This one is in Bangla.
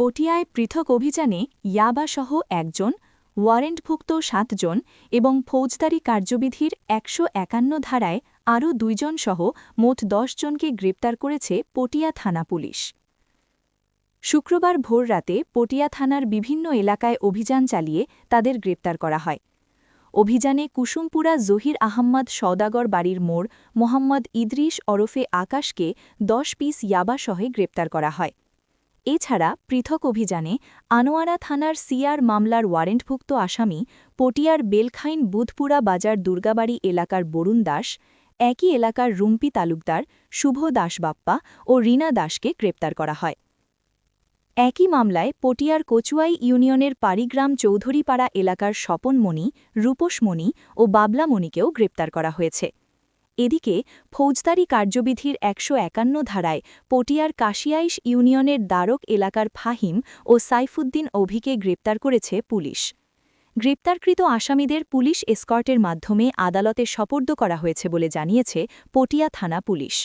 পটিয়ায় পৃথক অভিযানে ইয়াবাসহ ১ জন, ওয়ারেন্টভুক্ত ৭ জন এবং ফৌজদারি কার্যবিধির ১৫১ ধারায় আরও ২ জন সহ মোট ১০ জনকে গ্রেপ্তার করেছে পটিয়া থানা পুলিশ। শুক্রবার ভোররাতে পটিয়া থানার বিভিন্ন এলাকায় অভিযান চালিয়ে তাদের গ্রেপ্তার করা হয়। অভিযানে কুসুমপুরা জহির আহম্মদ সওদাগর বাড়ির মোড় মোহাম্মদ ইদ্রিস ওরফে আকাশকে ১০ পিস ইয়াবাসহে গ্রেপ্তার করা হয়। এছাড়া পৃথক অভিযানে আনোয়ারা থানার সিআর মামলার ওয়ারেন্টভুক্ত আসামি পটিয়ার বেলখাইন বুধপুরা বাজার দুর্গাবাড়ি এলাকার বরুণ দাস, একই এলাকার রুম্পি তালুকদার, শুভ দাসবাপ্পা ও রীনা দাসকে গ্রেপ্তার করা হয়। একই মামলায় পটিয়ার কচুয়াই ইউনিয়নের পারিগ্রাম চৌধুরীপাড়া এলাকার স্বপনমণি, রূপসমণি ও বাবলামণিকেও গ্রেপ্তার করা হয়েছে। এদিকে ফৌজদারি কার্যবিধির ১৫১ ধারায় পটিয়ার কাশিয়াইশ ইউনিয়নের দ্বারক এলাকার ফাহিম ও সাইফুদ্দিন অভিকে গ্রেপ্তার করেছে পুলিশ। গ্রেপ্তারকৃত আসামিদের পুলিশ এসকর্টের মাধ্যমে আদালতে সোপর্দ করা হয়েছে বলে জানিয়েছে পটিয়া থানা পুলিশ।